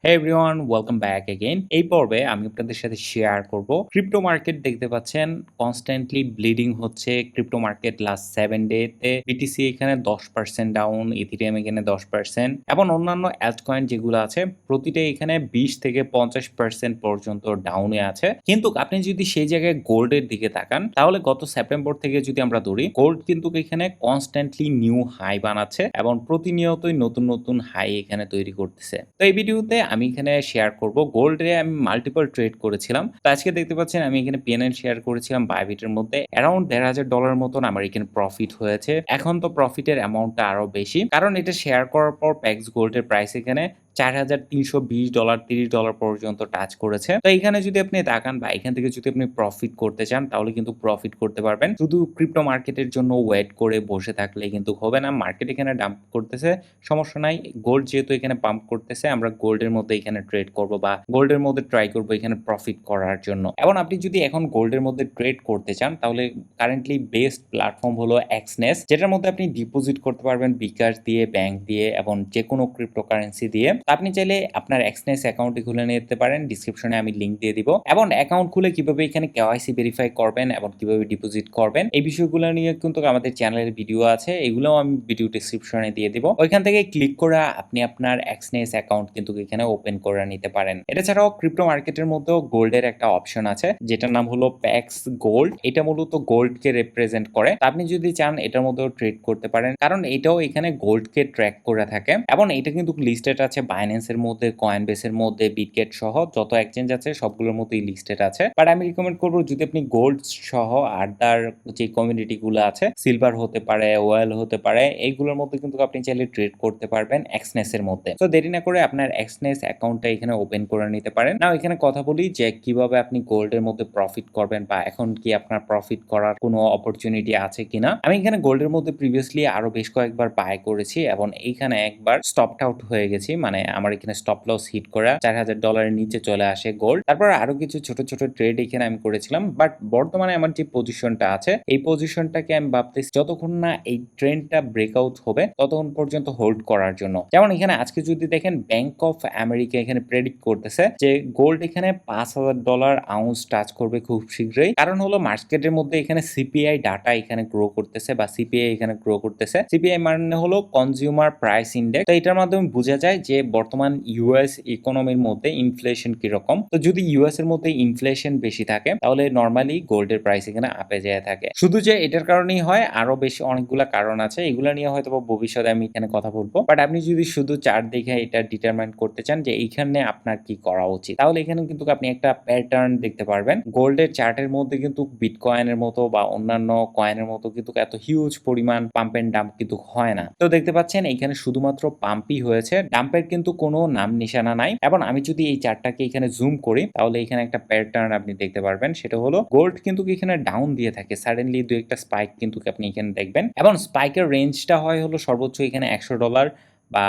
Hey everyone, welcome back again. এই পর্বে আমি আপনাদের সাথে শেয়ার করব ক্রিপ্টো মার্কেট দেখতে পাচ্ছেন কনস্ট্যান্টলি ব্লিডিং হচ্ছে ক্রিপ্টো মার্কেট লাস্ট 7 ডেতে বিটিসি এখানে 10% ডাউন, ইথিরিয়াম এখানে 10% এবং অন্যান্য অ্যাল্টকয়েন যেগুলো আছে প্রতিটাই এখানে 20 থেকে 50% পর্যন্ত ডাউনে আছে। কিন্তু আপনি যদি সেই জায়গায় গোল্ডের দিকে তাকান তাহলে গত সেপ্টেম্বর থেকে যদি আমরা ধরি গোল্ড কিন্তু এখানে কনস্ট্যান্টলি নিউ হাই বানাচ্ছে এবং প্রতিনিয়তই নতুন নতুন হাই এখানে তৈরি করতেছে। তো এই ভিডিওতে আমি এখানে শেয়ার করব গোল্ডে আমি মাল্টিপল ট্রেড করেছিলাম। তো আজকে দেখতে পাচ্ছেন আমি এখানে পিএনএল শেয়ার করেছিলাম বাইবিটের মধ্যে অ্যারাউন্ড $1,500 মতন আমার এখানে প্রফিট হয়েছে। এখন তো প্রফিটের অ্যামাউন্টটা আরো বেশি, কারণ এটা শেয়ার করার পর প্যাক্স গোল্ডের প্রাইস এখানে $4,320 $30 পর্যন্ত টাচ করেছে। তো এখানে যদি আপনি তাকান বা এখান থেকে যদি আপনি প্রফিট করতে চান তাহলে কিন্তু প্রফিট করতে পারবেন। শুধু ক্রিপ্টো মার্কেটের জন্য ওয়েট করে বসে থাকলে কিন্তু হবে না। মার্কেট এখানে ডাম্প করতেছে, সমস্যা নাই। গোল্ড যেহেতু এখানে পাম্প করতেছে, আমরা গোল্ডের মধ্যে এখানে ট্রেড করব বা গোল্ডের মধ্যে ট্রাই করব এখানে প্রফিট করার জন্য। এবং আপনি যদি এখন গোল্ডের মধ্যে ট্রেড করতে চান তাহলে কারেন্টলি বেস্ট প্ল্যাটফর্ম হলো এক্সনেস, যেটার মধ্যে আপনি ডিপোজিট করতে পারবেন বিকাশ দিয়ে, ব্যাংক দিয়ে এবং যে কোনো ক্রিপ্টোকারেন্সি দিয়ে। আপনি চাইলে আপনার এক্সনেস অ্যাকাউন্টটি খুলে নিতে পারেন, ডিসক্রিপশনে আমি লিংক দিয়ে দিব। এবং অ্যাকাউন্ট খুলে কিভাবে এখানে কেওয়াইসি ভেরিফাই করবেন এবং কিভাবে ডিপোজিট করবেন এই বিষয়গুলো নিয়ে কিন্তু আমাদের চ্যানেলের ভিডিও আছে, এগুলোও আমি ভিডিও ডিসক্রিপশনে দিয়ে দিব। ওইখান থেকে ক্লিক করে আপনি আপনার এক্সনেস অ্যাকাউন্ট কিন্তু এখানে ওপেন করে নিতে পারেন। এটা ছাড়াও ক্রিপ্টো মার্কেটের মধ্যেও গোল্ডের একটা অপশন আছে যেটার নাম হলো প্যাক্স গোল্ড। এটা মূলত গোল্ডকে রিপ্রেজেন্ট করে। আপনি যদি চান এটার মধ্যেও ট্রেড করতে পারেন, কারণ এটাও এখানে গোল্ডকে ট্র্যাক করে থাকে এবং এটা কিন্তু লিস্টেড আছে বাইন্যান্সের মধ্যে, কয়েনবেসের মধ্যে, বিটগেট সহ যত এক্সচেঞ্জ আছে সবগুলোর মধ্যেই লিস্টেড আছে। বাট আমি রিকমেন্ড করবো যদি আপনি গোল্ড সহ আদার যে কমিউনিটি গুলো আছে, সিলভার হতে পারে, ওয়েল হতে পারে, এইগুলোর মধ্যে কিন্তু আপনি চাইলে ট্রেড করতে পারবেন এক্সনেস এর মধ্যে। তো দেরি না করে আপনার এক্সনেস অ্যাকাউন্টটা এখানে ওপেন করে নিতে পারেন। না এখানে কথা বলি যে কিভাবে আপনি গোল্ডের মধ্যে প্রফিট করবেন বা এখন কি আপনার প্রফিট করার কোনো অপরচুনিটি আছে কিনা। আমি এখানে গোল্ডের মধ্যে প্রিভিয়াসলি আরো বেশ কয়েকবার বাই করেছি এবং এইখানে একবার স্টপড আউট হয়ে গেছি, মানে আমার এখানে স্টপ লস হিট করা $4,000 নিচে চলে আসে গোল্ড। তারপর আরো কিছু ছোট ছোট ট্রেড এখানে আমি করেছিলাম, বাট বর্তমানে আমার যে পজিশনটা আছে এই পজিশনটাকে আমি ভাবতেছি যতক্ষণ না এই ট্রেন্ডটা ব্রেকআউট হবে ততক্ষণ পর্যন্ত হোল্ড করার জন্য। যেমন এখানে আজকে যদি দেখেন ব্যাংক অফ আমেরিকা এখানে প্রেডিক্ট করতেছে যে গোল্ড এখানে $5,000 আউন্স টাচ করবে খুব শীঘ্রই। কারণ হলো মার্কেটের মধ্যে এখানে সিপিআই ডাটা এখানে গ্রো করতেছে বা সিপিআই এখানে গ্রো করতেছে। সিপিআই মানে হলো কনজিউমার প্রাইস ইন্ডেক্স। তো এটার মাধ্যমে বোঝা যায় যে বর্তমান ইউএস ইকোনমির মধ্যে ইনফ্লেশন কিরকম। তো যদি ইউএস এর মধ্যে ইনফ্লেশন বেশি থাকে তাহলে নর্মালি গোল্ডের প্রাইস এখানে আপে যেয়ে থাকে। শুধু যে এটার কারণেই হয়, আরো বেশি অনেকগুলা কারণ আছে, এগুলা নিয়ে হয়তো ভবিষ্যতে আমি এখানে কথা বলবো। বাট আপনি যদি শুধু চার্ট দেখে এটা ডিটারমাইন করতে চান যে এইখানে আপনার কি করা উচিত, তাহলে এখানে কিন্তু আপনি একটা প্যাটার্ন দেখতে পারবেন। গোল্ডের চার্টের মধ্যে কিন্তু বিটকয়েনের মতো বা অন্যান্য কয়েনের মতো কিন্তু এত হিউজ পরিমাণ পাম্প এন্ড ডাম্প কিন্তু হয় না। তো দেখতে পাচ্ছেন এখানে শুধুমাত্র পাম্পই হয়েছে, ডাম্পের কিন্তু কোনো নাম নিশানা নাই। এবং আমি যদি এই চার্টটাকে এখানে জুম করি তাহলে এখানে একটা প্যাটার্ন আপনি দেখতে পারবেন, সেটা হলো গোল্ড কিন্তু এখানে ডাউন দিয়ে থাকে, সাডেনলি দু একটা স্পাইক কিন্তু আপনি এখানে দেখবেন এবং স্পাইকের রেঞ্জটা হয় হলো সর্বোচ্চ এখানে $100 বা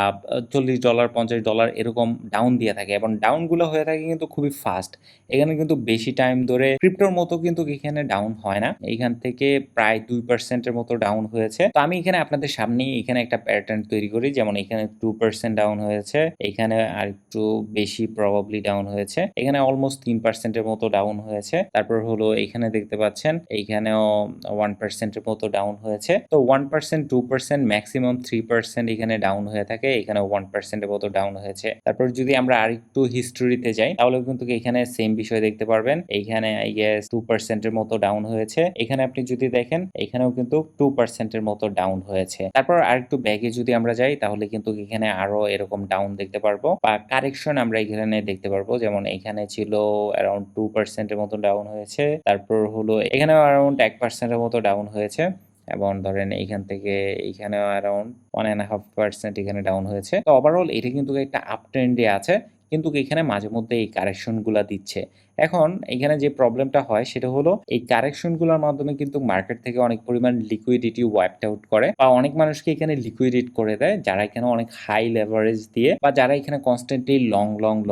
$40 $50 এরকম ডাউন দিয়ে থাকে এবং ডাউনগুলো হয়ে থাকে কিন্তু খুবই ফাস্ট। এখানে কিন্তু বেশি টাইম ধরে ক্রিপ্টোর মতো কিন্তু এখানে ডাউন হয় না, এখান থেকে প্রায় 2%-এর মতো ডাউন হয়েছে। তো আমি এখানে আপনাদের সামনেই এখানে একটা প্যাটার্ন তৈরি করি, যেমন এখানে 2% ডাউন হয়েছে, এখানে আর একটু বেশি প্রবাবলি ডাউন হয়েছে, এখানে অলমোস্ট 3%-এর মতো ডাউন হয়েছে। তারপর হলো এখানে দেখতে পাচ্ছেন এইখানেও 1%-এর মতো ডাউন হয়েছে। তো 1% 2% ম্যাক্সিমাম 3% এখানে ডাউন হয়ে থাকে, এখানে 1%-এর মতো ডাউন হয়েছে। তারপর যদি আমরা আরেকটু হিস্টোরিতে যাই তাহলে কিন্তু এখানে সেম বিষয় দেখতে পারবেন, এইখানে আই গেস 2%-এর মতো ডাউন হয়েছে। এখানে আপনি যদি দেখেন এখানেও কিন্তু 2%-এর মতো ডাউন হয়েছে। তারপর আরেকটু ব্যাগে যদি আমরা যাই তাহলে কিন্তু এখানে আরো এরকম ডাউন দেখতে পারবো বা কারেকশন আমরা এখানে দেখতে পারবো, যেমন এখানে ছিল অ্যারাউন্ড 2%-এর মতো ডাউন হয়েছে। তারপর হলো এখানেও অ্যারাউন্ড 1%-এর মতো ডাউন হয়েছে এবং ধরেন এইখান থেকে এইখানেও অ্যারাউন্ড 1.5% এখানে ডাউন হয়েছে। তো ওভারঅল এটা কিন্তু একটা আপ ট্রেন্ডে আছে, কিন্তু এখানে মাঝে মধ্যে এই কারেকশনগুলা দিচ্ছে। এখন এখানে যে প্রবলেমটা হয় সেটা হলো এই কারেকশনগুলোর মাধ্যমে কিন্তু মার্কেট থেকে অনেক পরিমাণ লিকুইডিটি ওয়াইপড আউট করে বা অনেক মানুষকে এখানে লিকুইডেট করে দেয়, যারা এখানে অনেক হাই লেভারেজ দিয়ে বা যারা এখানে কনস্ট্যান্টলি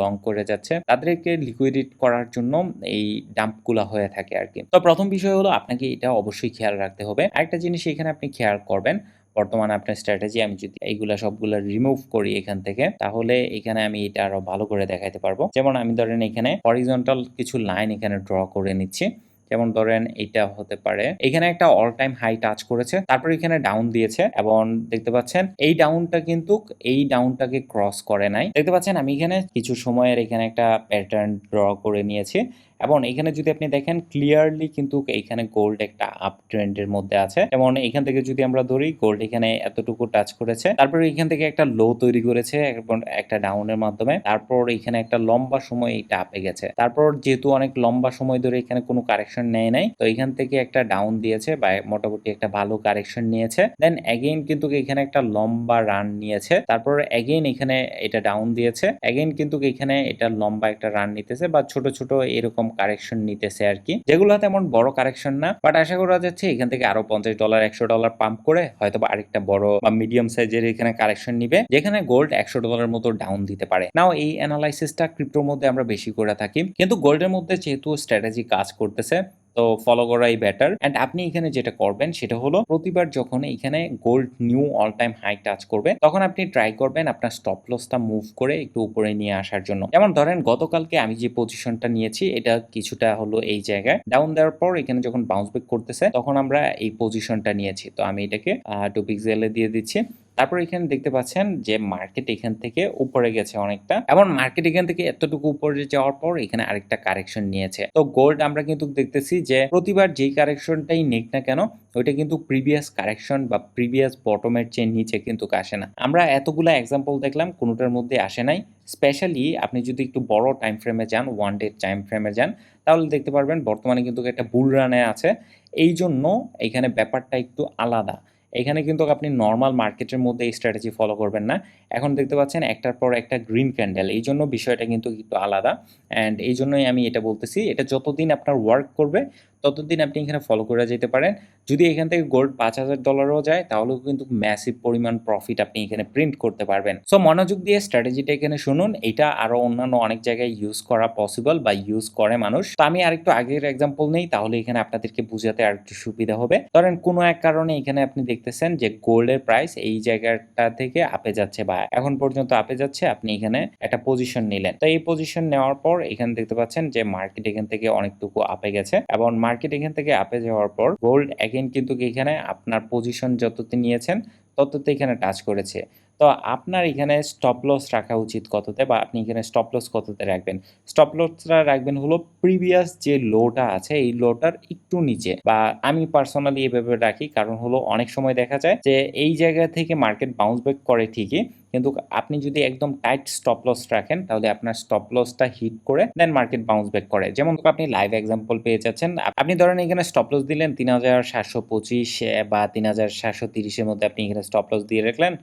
লং করে যাচ্ছে তাদেরকে লিকুইডেট করার জন্য এই ডাম্পগুলা হয়ে থাকে আর কি। তো প্রথম বিষয় হলো আপনাকে এটা অবশ্যই খেয়াল রাখতে হবে। আরেকটা জিনিস এখানে আপনি খেয়াল করবেন, বর্তমানে আপনার স্ট্র্যাটেজি আমি যদি এইগুলা সবগুলা রিমুভ করি এখান থেকে, তাহলে এখানে আমি এটা আরো ভালো করে দেখাইতে পারবো। যেমন আমি ধরেন এখানে হরিজন্টাল কিছু লাইন এখানে ড্র করে নিচ্ছি। যেমন ধরেন এইটা হতে পারে, এখানে একটা অল টাইম হাই টাচ করেছে, তারপর এখানে ডাউন দিয়েছে এবং দেখতে পাচ্ছেন এই ডাউনটা কিন্তু এই ডাউনটাকে ক্রস করে নাই। দেখতে পাচ্ছেন আমি এখানে কিছু সময়ের এখানে একটা প্যাটার্ন ড্র করে নিয়েছি এবং এখানে যদি আপনি দেখেন ক্লিয়ারলি কিন্তু এইখানে গোল্ড একটা আপ ট্রেন্ডের মধ্যে আছে। যেমন এখান থেকে যদি আমরা ধরি, গোল্ড এখানে এতটুকু টাচ করেছে, তারপর এখান থেকে একটা লো তৈরি করেছে এবং একটা ডাউনের মাধ্যমে, তারপর এখানে একটা লম্বা সময় এটা আপে গেছে। তারপর যেহেতু অনেক লম্বা সময় ধরে এখানে কোনো কারেকশন নেয় নাই, তো এখান থেকে একটা ডাউন দিয়েছে বা মোটামুটি একটা ভালো কারেকশন নিয়েছে। দেন এগেইন কিন্তু এখানে একটা লম্বা রান নিয়েছে, তারপর এগেইন এখানে এটা ডাউন দিয়েছে, এগেইন কিন্তু এখানে এটা লম্বা একটা রান নিতেছে বা ছোট ছোট এরকম কারেকশন নিতেছে আর কি, যেগুলো তেমন বড় কারেকশন না, বাট আশা করা যাচ্ছে এখান থেকে আরো $50 $100 পাম্প করে হয়তো বা আরেকটা বড় বা মিডিয়াম সাইজের এখানে কারেকশন নিবে, যেখানে গোল্ড $100 মতো ডাউন দিতে পারে। নাও এই অ্যানালাইসিসটা ক্রিপ্টোর মধ্যে আমরা বেশি করে থাকি, কিন্তু গোল্ডের মধ্যে যেহেতু স্ট্র্যাটেজি কাজ করতেছে, তো ফলো করাই বেটার। অ্যান্ড আপনি এখানে যেটা করবেন সেটা হলো, প্রতিবার যখন এখানে gold new all time high touch করবে, তখন আপনি ট্রাই করবেন আপনার স্টপ লসটা মুভ করে একটু উপরে নিয়ে আসার জন্য। যেমন ধরেন গতকালকে আমি যে পজিশনটা নিয়েছি, এটা কিছুটা হলো এই জায়গায় ডাউন দেওয়ার পর এখানে যখন বাউন্স ব্যাক করতেছে, তখন আমরা এই পজিশনটা নিয়েছি। তো আমি এটাকে 2 পিক্সেলে দিয়ে দিচ্ছি। তারপর এখানে দেখতে পাচ্ছেন যে মার্কেট এখান থেকে উপরে গেছে অনেকটা, এবং মার্কেট এখান থেকে এতটুকু উপরে যাওয়ার পর এখানে আরেকটা কারেকশন নিয়েছে। তো গোল্ড আমরা কিন্তু দেখতেছি যে প্রতিবার যেই কারেকশনটাই নেক না কেন, ওইটা কিন্তু প্রিভিয়াস কারেকশন বা প্রিভিয়াস বটমের চেয়ে নিচে কিন্তু আসে না। আমরা এতগুলো এক্সাম্পল দেখলাম, কোনোটার মধ্যে আসে নাই। স্পেশালি আপনি যদি একটু বড় টাইম ফ্রেমে যান, 1 ডে টাইম ফ্রেমে যান, তাহলে দেখতে পারবেন বর্তমানে কিন্তু একটা বুল রানে আছে। এই জন্য এখানে ব্যাপারটা একটু আলাদা। এখানে কিন্তু আপনি নর্মাল মার্কেটের মধ্যে এই স্ট্র্যাটেজি ফলো করবেন না। এখন দেখতে পাচ্ছেন একটার পর একটা গ্রিন ক্যান্ডেল, এই জন্য বিষয়টা কিন্তু একটু আলাদা। অ্যান্ড এই জন্যই আমি এটা বলতেছি, এটা যতদিন আপনার ওয়ার্ক করবে ততদিন আপনি এখানে ফলো করে যেতে পারেন। যদি এখান থেকে গোল্ড $5,000ও যায়, তাহলেও কিন্তু ম্যাসিভ পরিমাণ প্রফিট আপনি এখানে প্রিন্ট করতে পারবেন। সো মনোযোগ দিয়ে স্ট্র্যাটেজিটা এখানে শুনুন, এটা আরও অন্যান্য অনেক জায়গায় ইউজ করা পসিবল বা ইউজ করে মানুষ। তো আমি আরেকটু আগের এক্সাম্পল নেই, তাহলে এখানে আপনাদেরকে বুঝাতে আর একটু সুবিধা হবে। ধরেন কোনো এক কারণে এখানে আপনি দেখতেছেন যে গোল্ডের প্রাইস এই জায়গাটা থেকে আপে যাচ্ছে বা এখন পর্যন্ত আপে যাচ্ছে, আপনি এখানে একটা পজিশন নিলেন। তো এই পজিশন নেওয়ার পর এখানে দেখতে পাচ্ছেন যে মার্কেট এখান থেকে অনেকটুকু আপে গেছে, এবং মার্কেট এখান থেকে আপে যাওয়ার পর গোল্ড এগেইন কিন্তু এখানে আপনার পজিশন যততে নিয়েছেন তততে এখানে টাচ করেছে। তো আপনার এখানে স্টপ লস রাখা উচিত কততে, বা আপনি এখানে স্টপ লস কততে রাখবেন? স্টপ লসটা রাখবেন হলো প্রিভিয়াস যে লোটা আছে এই লোটার একটু নিচে, বা আমি পার্সোনালি এভাবে রাখি, কারণ হলো অনেক সময় দেখা যায় যে এই জায়গা থেকে মার্কেট বাউন্স ব্যাক করে ঠিকই, কিন্তু আপনি যদি একদম টাইট স্টপ লস রাখেন, তাহলে আপনার স্টপ লসটা হিট করে দেন মার্কেট বাউন্স ব্যাক করে। যেমন আপনি লাইভ এক্সাম্পল পেয়ে যাচ্ছেন, আপনি ধরেন এখানে স্টপ লস দিলেন 3725 বা 3730 এর মধ্যে আপনি এখানে স্টপ লস দিয়ে রাখলেন,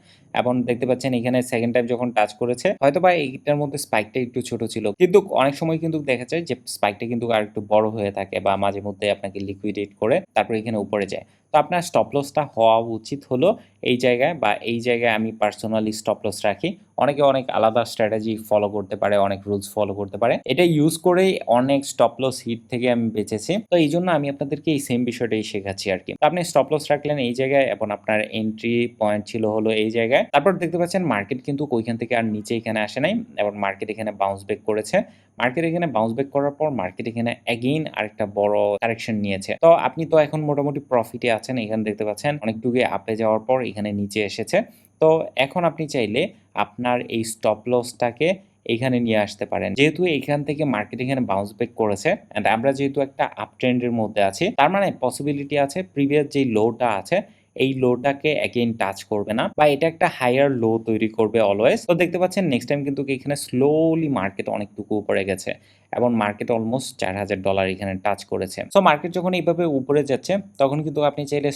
এবং দেখতে পাচ্ছেন এখানে সেকেন্ড টাইম যখন টাচ করেছে, হয়তো বা এইটার মধ্যে স্পাইকটা একটু ছোট ছিল, কিন্তু অনেক সময় কিন্তু দেখা যায় যে স্পাইকটা কিন্তু আর একটু বড় হয়ে থাকে বা মাঝে মধ্যে আপনাকে লিকুইডেট করে তারপর এখানে উপরে যায়। তো আপনার স্টপ লসটা হওয়া উচিত হলো এই জায়গায়, বা এই জায়গায় আমি পার্সোনালি স্টপ লস রাখি। অনেকে অনেক আলাদা স্ট্র্যাটেজি ফলো করতে পারে, অনেক রুলস ফলো করতে পারে, এটা ইউজ করেই অনেক স্টপ লস হিট থেকে আমি বেঁচেছি। তো এই জন্য আমি আপনাদেরকে এই সেম বিষয়টাই শেখাচ্ছি আর কি। তো আপনি স্টপ লস রাখলেন এই জায়গায়, এবং আপনার এন্ট্রি পয়েন্ট ছিল হলো এই জায়গায়। তারপর দেখতে পাচ্ছেন মার্কেট কিন্তু ওইখান থেকে আর নিচে এখানে আসে নাই, এবং মার্কেট এখানে বাউন্স ব্যাক করেছে। মার্কেট এখানে বাউন্স ব্যাক করার পর মার্কেট এখানে অ্যাগেইন আরেকটা বড় কারেকশন নিয়েছে। তো আপনি তো এখন মোটামুটি প্রফিটে আছেন, এখানে দেখতে পাচ্ছেন অনেকটুকু আপে যাওয়ার পর এখানে নিচে এসেছে। তো এখন আপনি চাইলে আপনার এই স্টপ লসটাকে এখানে নিয়ে আসতে পারেন, যেহেতু এখান থেকে মার্কেট এখানে বাউন্স ব্যাক করেছে, অ্যান্ড আমরা যেহেতু একটা আপ ট্রেন্ডের মধ্যে আছি, তার মানে পসিবিলিটি আছে প্রিভিয়াস যে লোটা আছে এই লোটাকে অ্যাগেইন টাচ করবে না, বা এটা একটা হায়ার লো তৈরি করবে অলওয়েজ। তো দেখতে পাচ্ছেন নেক্সট টাইম কিন্তু এখানে স্লোলি মার্কেট অনেকটুকু উপরে গেছে, এবং মার্কেট অলমোস্ট $4,000 এখানে টাচ করেছে। সো মার্কেট যখন এইভাবে উপরে যাচ্ছে, তখন কিন্তু আপনি চাইলে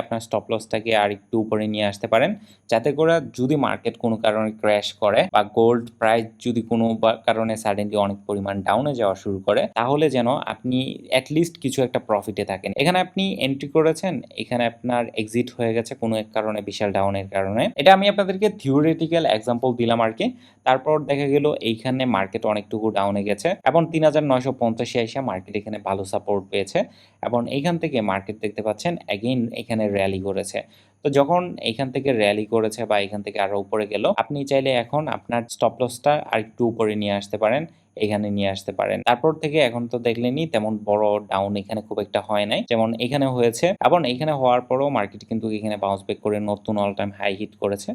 আপনার স্টপ লসটাকে আর একটু উপরে নিয়ে আসতে পারেন, যাতে করে যদি মার্কেট কোনো কারণে ক্র্যাশ করে বা গোল্ড প্রাইস যদি কোনো কারণে সাডেনলি অনেক পরিমাণ ডাউনে যাওয়া শুরু করে, তাহলে যেন আপনি অ্যাটলিস্ট কিছু একটা প্রফিটে থাকেন। এখানে আপনি এন্ট্রি করেছেন, এখানে আপনার এক্সিট হয়ে গেছে কোনো এক কারণে, বিশাল ডাউনের কারণে। এটা আমি আপনাদেরকে থিওরিটিক্যাল এক্সাম্পল দিলাম আর কি। তারপর দেখা গেল এইখানে মার্কেট অনেকটুকু ডাউনে গেছে, এবং 3950 এসে মার্কেট এখানে ভালো সাপোর্ট পেয়েছে, এবং এইখান থেকে মার্কেট দেখতে পাচ্ছেন অ্যাগেইন এখানে র্যালি করেছে। তো যখন এখান থেকে র‍্যালি করেছে বা এখান থেকে আরো উপরে গেল, আপনি চাইলে এখন আপনার স্টপ লসটা আরেকটু উপরে নিয়ে আসতে পারেন। এখানে নিয়ে আসতে পারেন। তারপর থেকে এখন তো দেখলেনই তেমন বড় ডাউন এখানে খুব একটা হয় নাই। যেমন এখানে হয়েছে এবং এখানে হওয়ার পরেও মার্কেট কিন্তু এখানে বাউন্স ব্যাক করে নতুন অল টাইম হাই হিট করেছে।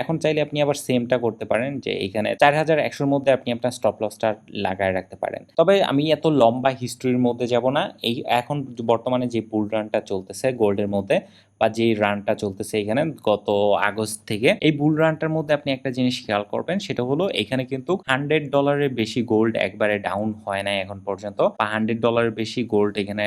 এখন চাইলে আপনি আবার সেমটা করতে পারেন যে এখানে ৪,১০০ র মধ্যে আপনি আপনার স্টপ লসটা লাগায় রাখতে পারেন। তবে আমি এত লম্বা হিস্ট্রির মধ্যে যাব না। এই এখন বর্তমানে যে বুল রানটা চলতেছে গোল্ডের মধ্যে বা যেই রানটা চলতেছে এখানে গত আগস্ট থেকে, এই বুল রানটার মধ্যে আপনি একটা জিনিস খেয়াল করবেন, সেটা হলো এখানে কিন্তু $100 এর বেশি গোল্ড একবারে ডাউন হয় নাই এখন পর্যন্ত, বা $100 এর বেশি গোল্ড এখানে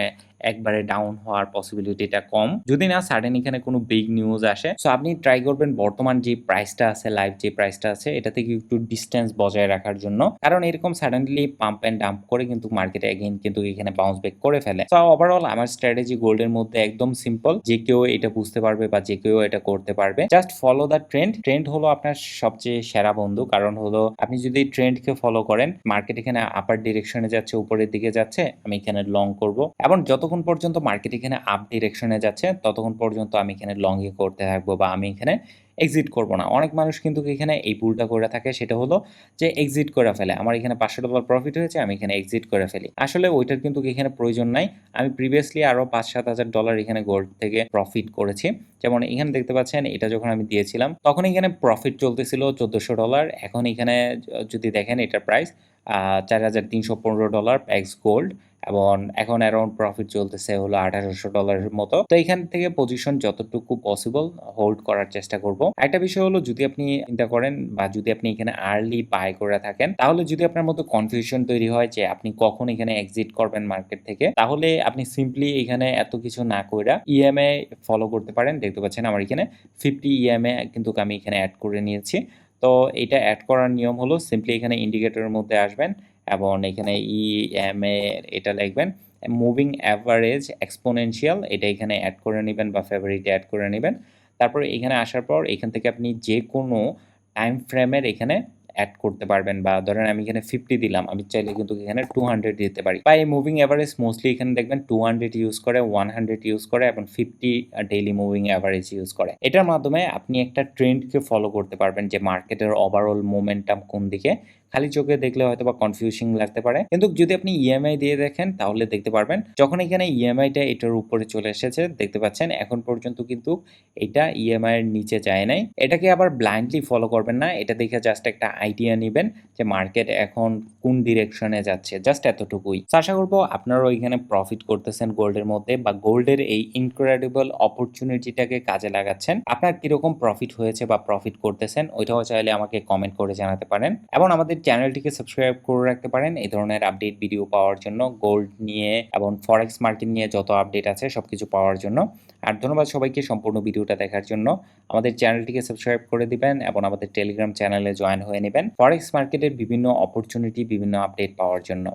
একবারে ডাউন হওয়ার পসিবিলিটিটা কম। যদি না সাডেন এখানে কোনো বিগ নিউজ আসে। সো আপনি ট্রাই করবেন বর্তমান যে প্রাইসটা আছে, লাইভ যে প্রাইসটা আছে, এটা থেকে একটু ডিসট্যান্স বজায় রাখার জন্য। কারণ এরকম সাডেনলি পাম্প অ্যান্ড ডাম্প করে কিন্তু মার্কেটে এগেইন কিন্তু এখানে বাউন্স ব্যাক করে ফেলে। সো ওভারঅল আমার স্ট্র্যাটেজি গোল্ডের মধ্যে একদম সিম্পল। যে কেউ এটা বুঝতে পারবে বা যে কেউ এটা করতে পারবে। Just follow the trend. Trend হলো আপনার সবচেয়ে সেরা বন্ধু। কারণ হলো আপনি যদি ট্রেন্ডকে ফলো করেন, মার্কেট এখানে আপার ডিরেকশনে যাচ্ছে, উপরের দিকে যাচ্ছে, আমি এখানে লং করব। এবং যতক্ষণ পর্যন্ত মার্কেট এখানে আপ ডিরেকশনে যাচ্ছে, ততক্ষণ পর্যন্ত আমি এখানে লংই করতে থাকবো বা আমি এখানে এক্সিট করব না। অনেক মানুষ কিন্তু এখানে এই ভুলটা করে থাকে, সেটা হলো যে এক্সিট করে ফেলে। আমার এখানে $500 প্রফিট হয়েছে, আমি এখানে এক্সিট করে ফেলি। আসলে ওইটার কিন্তু এখানে প্রয়োজন নাই। আমি প্রিভিয়াসলি আরো $৫,০০০-৭,০০০ এখানে গোল্ড থেকে প্রফিট করেছি। যেমন এখানে দেখতে পাচ্ছেন, এটা যখন আমি দিয়েছিলাম তখন এখানে প্রফিট চলতেছিল $১৪০০। এখন এখানে যদি দেখেন এটার প্রাইস $৪,৩১৫ এক্স গোল্ড, এবং এখন অ্যারাউন্ড প্রফিট চলতেছে হলো $১,৮০০ এর মতো। তো এখান থেকে পজিশন যতটুকু পসিবল হোল্ড করার চেষ্টা করব। একটা বিষয় হলো, যদি আপনি চিন্তা করেন বা যদি আপনি এখানে আর্লি বাই করে থাকেন, তাহলে যদি আপনার মধ্যে কনফিউশন তৈরি হয় যে আপনি কখন এখানে এক্সিট করবেন মার্কেট থেকে, তাহলে আপনি সিম্পলি এখানে এত কিছু না কইরা ইএমএ ফলো করতে পারেন। দেখতে পাচ্ছেন আমার এখানে 50 ইএমএ কিন্তু আমি এখানে অ্যাড করে নিয়েছি। তো এটা অ্যাড করার নিয়ম হলো সিম্পলি এখানে ইন্ডিকেটরের মধ্যে আসবেন এবং এখানে ইএমএ এটা লিখবেন। মুভিং অ্যাভারেজ এক্সপোনেনশিয়াল এটা এখানে অ্যাড করে নিবেন বা ফেভারিটে অ্যাড করে নিবেন। তারপরে এখানে আসার পর এখান থেকে আপনি যেকোনো টাইম ফ্রেমের এখানে অ্যাড করতে পারবেন, বা ধরেন আমি এখানে 50 দিলাম, আমি চাইলে কিন্তু এখানে 200 দিতে পারি। বা এই মুভিং অ্যাভারেজ মোস্টলি এখানে দেখবেন 200 ইউজ করে, 100 ইউজ করে এবং 50 ডেইলি মুভিং অ্যাভারেজ ইউজ করে। এটার মাধ্যমে আপনি একটা ট্রেন্ডকে ফলো করতে পারবেন যে মার্কেটের ওভারঅল মোমেন্টাম কোন দিকে। খালি চোখে দেখলে হয়তোবা কনফিউজিং লাগতে পারে, কিন্তু যদি আপনি ইএমআই দিয়ে দেখেন তাহলে দেখতে পারবেন যখন এখানে ইএমআইটা এটার উপরে চলে এসেছে, দেখতে পাচ্ছেন এখন পর্যন্ত কিন্তু এটা ইএমআই এর নিচে যায় নাই। এটাকে আবার ব্লাইন্ডলি ফলো করবেন না, এটা দেখে জাস্ট একটা আইডিয়া নিবেন যে মার্কেট এখন কোন ডিরেকশনে যাচ্ছে, জাস্ট এতটুকুই। আশা করবো আপনারাও এখানে প্রফিট করতেছেন গোল্ডের মধ্যে বা গোল্ডের এই ইনক্রেডিবল অপরচুনিটিটাকে কাজে লাগাচ্ছেন। আপনার কিরকম প্রফিট হয়েছে বা প্রফিট করতেছেন ওইটাও চাইলে আমাকে কমেন্ট করে জানাতে পারেন, এবং আমাদের চ্যানেলটিকে সাবস্ক্রাইব করে রাখতে পারেন এই ধরনের আপডেট ভিডিও পাওয়ার জন্য, গোল্ড নিয়ে এবং ফরেক্স মার্কেট নিয়ে যত আপডেট আছে সবকিছু পাওয়ার জন্য। আর ধন্যবাদ সবাইকে সম্পূর্ণ ভিডিওটা দেখার জন্য। আমাদের চ্যানেলটিকে সাবস্ক্রাইব করে দিবেন এবং আমাদের টেলিগ্রাম চ্যানেলে জয়েন হয়ে নেবেন ফরেক্স মার্কেটের বিভিন্ন অপরচুনিটি, বিভিন্ন আপডেট পাওয়ার জন্য।